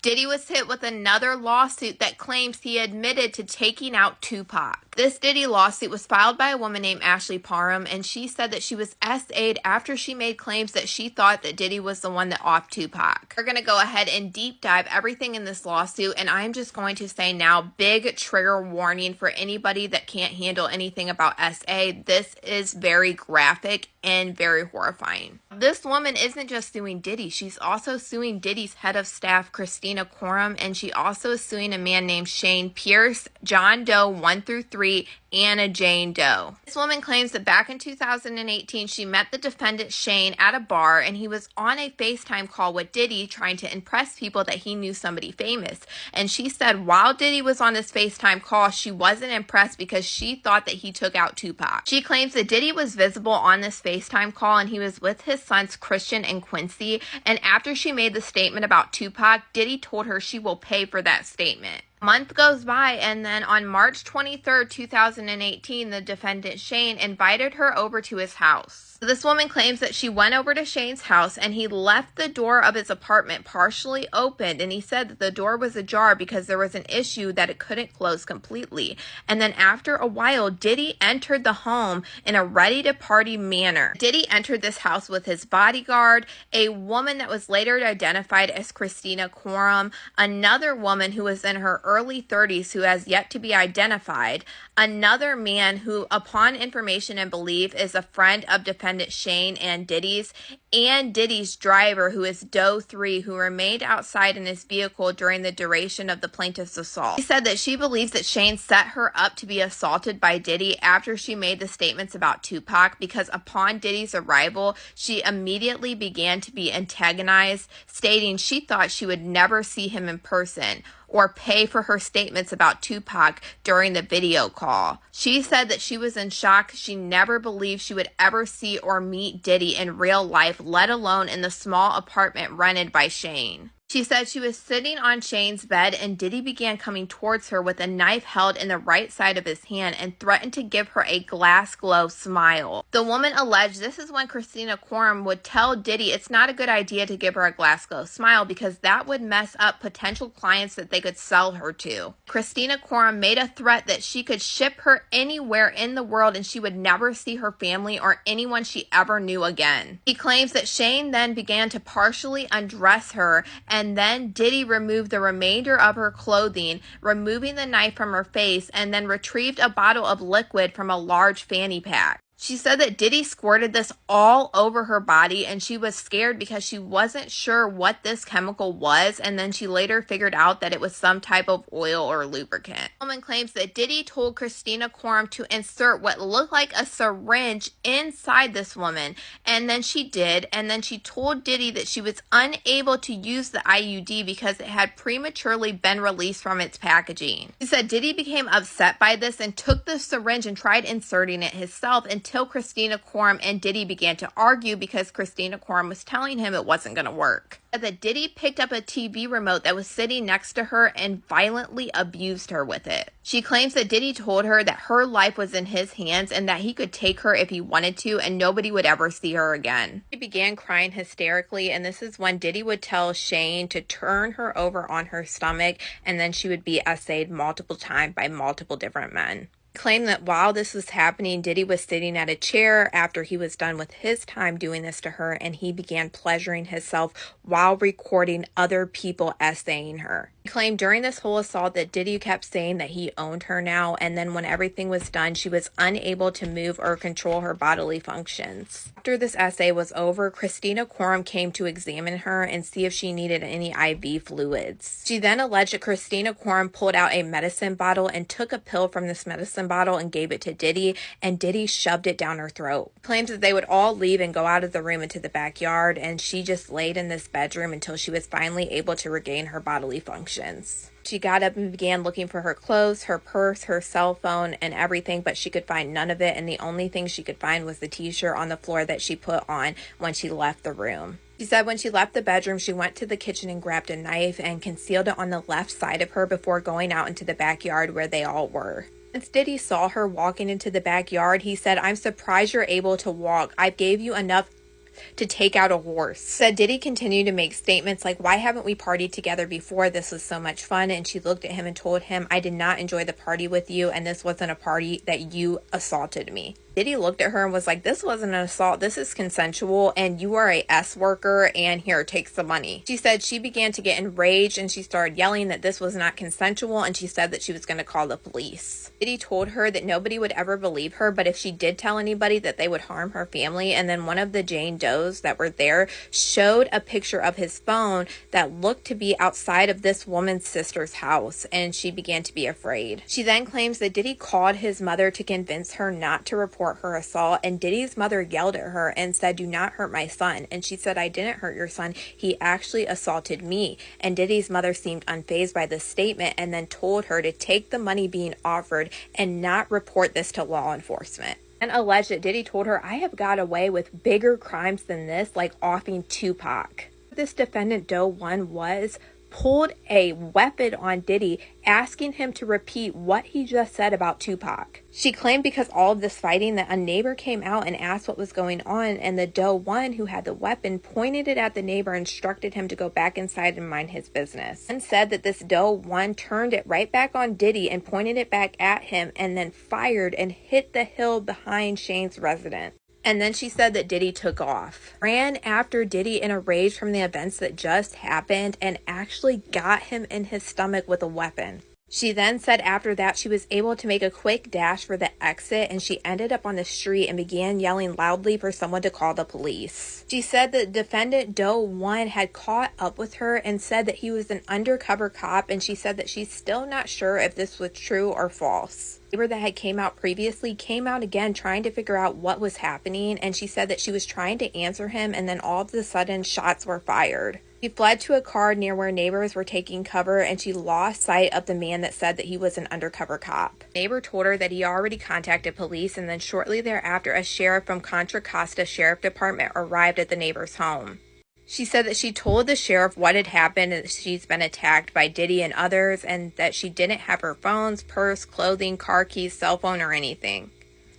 Diddy was hit with another lawsuit that claims he admitted to taking out Tupac. This Diddy lawsuit was filed by a woman named Ashley Parham, and she said that she was SA'd after she made claims that she thought that Diddy was the one that offed Tupac. We're going to go ahead and deep dive everything in this lawsuit, and I'm just going to say now, big trigger warning for anybody that can't handle anything about SA. This is very graphic and very horrifying. This woman isn't just suing Diddy, she's also suing Diddy's head of staff, Kristina Khorram, and she also is suing a man named Shane Pierce, John Doe 1 through 3, and a Jane Doe. This woman claims that back in 2018, she met the defendant Shane at a bar, and he was on a FaceTime call with Diddy trying to impress people that he knew somebody famous. And she said while Diddy was on this FaceTime call, she wasn't impressed because she thought that he took out Tupac. She claims that Diddy was visible on this FaceTime call, and he was with his sons Christian and Quincy. And after she made the statement about Tupac, Diddy told her she will pay for that statement. A month goes by, and then on March 23rd, 2018, the defendant Shane invited her over to his house. This woman claims that she went over to Shane's house and he left the door of his apartment partially opened, and he said that the door was ajar because there was an issue that it couldn't close completely. And then after a while, Diddy entered the home in a ready-to-party manner. Diddy entered this house with his bodyguard, a woman that was later identified as Kristina Khorram, another woman who was in her early 30s who has yet to be identified, another man who, upon information and belief, is a friend of defendant Shane and Diddy's, and Diddy's driver, who is Doe 3, who remained outside in his vehicle during the duration of the plaintiff's assault. She said that she believes that Shane set her up to be assaulted by Diddy after she made the statements about Tupac, because upon Diddy's arrival, she immediately began to be antagonized, stating she thought she would never see him in person or pay for her statements about Tupac during the video call. She said that she was in shock. She never believed she would ever see or meet Diddy in real life, let alone in the small apartment rented by Shane. She said she was sitting on Shane's bed and Diddy began coming towards her with a knife held in the right side of his hand and threatened to give her a glass glow smile. The woman alleged this is when Kristina Khorram would tell Diddy it's not a good idea to give her a glass glow smile because that would mess up potential clients that they could sell her to. Kristina Khorram made a threat that she could ship her anywhere in the world and she would never see her family or anyone she ever knew again. He claims that Shane then began to partially undress her, and then Diddy removed the remainder of her clothing, removing the knife from her face, and then retrieved a bottle of liquid from a large fanny pack. She said that Diddy squirted this all over her body, and she was scared because she wasn't sure what this chemical was, and then she later figured out that it was some type of oil or lubricant. The woman claims that Diddy told Kristina Khorram to insert what looked like a syringe inside this woman, and then she did, and then she told Diddy that she was unable to use the IUD because it had prematurely been released from its packaging. She said Diddy became upset by this and took the syringe and tried inserting it himself until Kristina Khorram and Diddy began to argue because Kristina Khorram was telling him it wasn't going to work. That Diddy picked up a TV remote that was sitting next to her and violently abused her with it. She claims that Diddy told her that her life was in his hands and that he could take her if he wanted to and nobody would ever see her again. She began crying hysterically, and this is when Diddy would tell Shane to turn her over on her stomach, and then she would be essayed multiple times by multiple different men. Claimed that while this was happening, Diddy was sitting at a chair after he was done with his time doing this to her, and he began pleasuring himself while recording other people essaying her. He claimed during this whole assault that Diddy kept saying that he owned her now, and then when everything was done, she was unable to move or control her bodily functions. After this essay was over, Kristina Khorram came to examine her and see if she needed any IV fluids. She then alleged that Kristina Khorram pulled out a medicine bottle and took a pill from this medicine bottle and gave it to Diddy, and Diddy shoved it down her throat. Claims that they would all leave and go out of the room into the backyard, and she just laid in this bedroom until she was finally able to regain her bodily functions. She got up and began looking for her clothes, her purse, her cell phone, and everything, but she could find none of it, and the only thing she could find was the t-shirt on the floor that she put on when she left the room. She said when she left the bedroom, she went to the kitchen and grabbed a knife and concealed it on the left side of her before going out into the backyard where they all were. Once Diddy saw her walking into the backyard, he said, "I'm surprised you're able to walk. I gave you enough to take out a horse. Said Diddy continued to make statements like, "Why haven't we partied together before? This was so much fun." And she looked at him and told him, "I did not enjoy the party with you, and this wasn't a party that you assaulted me." Diddy looked at her and was like, "This wasn't an assault. This is consensual, and you are a S worker, and here, take some money." She said she began to get enraged and she started yelling that this was not consensual, and she said that she was going to call the police. Diddy told her that nobody would ever believe her, but if she did tell anybody, that they would harm her family. And then one of the Jane Does that were there showed a picture of his phone that looked to be outside of this woman's sister's house, and she began to be afraid. She then claims that Diddy called his mother to convince her not to report her assault, and Diddy's mother yelled at her and said, "Do not hurt my son." And she said, "I didn't hurt your son. He actually assaulted me." And Diddy's mother seemed unfazed by this statement and then told her to take the money being offered and not report this to law enforcement. And alleged that Diddy told her, "I have got away with bigger crimes than this, like offing Tupac." This defendant Doe 1 pulled a weapon on Diddy, asking him to repeat what he just said about Tupac. She claimed because all of this fighting that a neighbor came out and asked what was going on, and the Doe 1 who had the weapon pointed it at the neighbor and instructed him to go back inside and mind his business. And said that this Doe 1 turned it right back on Diddy and pointed it back at him and then fired and hit the hill behind Shane's residence. And then she said that Diddy took off, ran after Diddy in a rage from the events that just happened, and actually got him in his stomach with a weapon. She then said after that she was able to make a quick dash for the exit, and she ended up on the street and began yelling loudly for someone to call the police. She said that defendant Doe 1 had caught up with her and said that he was an undercover cop, and she said that she's still not sure if this was true or false. The neighbor that had came out previously came out again trying to figure out what was happening, and she said that she was trying to answer him, and then all of a sudden shots were fired. She fled to a car near where neighbors were taking cover, and she lost sight of the man that said that he was an undercover cop. The neighbor told her that he already contacted police, and then shortly thereafter a sheriff from Contra Costa Sheriff Department arrived at the neighbor's home. She said that she told the sheriff what had happened, and that she's been attacked by Diddy and others, and that she didn't have her phones, purse, clothing, car keys, cell phone, or anything.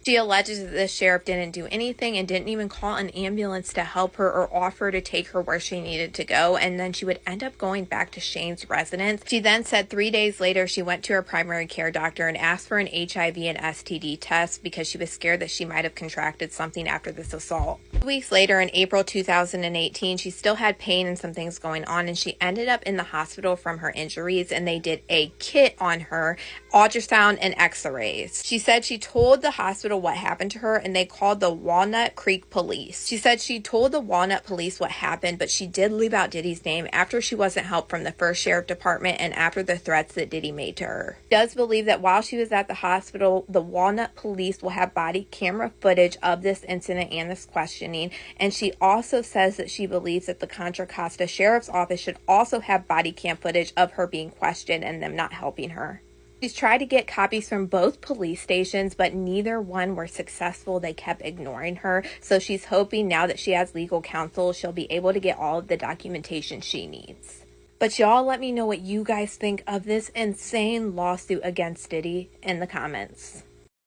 She alleges that the sheriff didn't do anything and didn't even call an ambulance to help her or offer to take her where she needed to go, and then she would end up going back to Shane's residence. She then said 3 days later she went to her primary care doctor and asked for an HIV and STD test because she was scared that she might have contracted something after this assault. 2 weeks later, in April 2018, she still had pain and some things going on, and she ended up in the hospital from her injuries, and they did a kit on her, ultrasound and x-rays. She said she told the hospital what happened to her, and they called the Walnut Creek police. She said she told the Walnut police what happened, but she did leave out Diddy's name after she wasn't helped from the first sheriff department and after the threats that Diddy made to her. She does believe that while she was at the hospital, the Walnut police will have body camera footage of this incident and this questioning, and she also says that she believes that the Contra Costa Sheriff's Office should also have body cam footage of her being questioned and them not helping her. She's tried to get copies from both police stations, but neither one were successful. They kept ignoring her. So she's hoping now that she has legal counsel, she'll be able to get all of the documentation she needs. But y'all let me know what you guys think of this insane lawsuit against Diddy in the comments.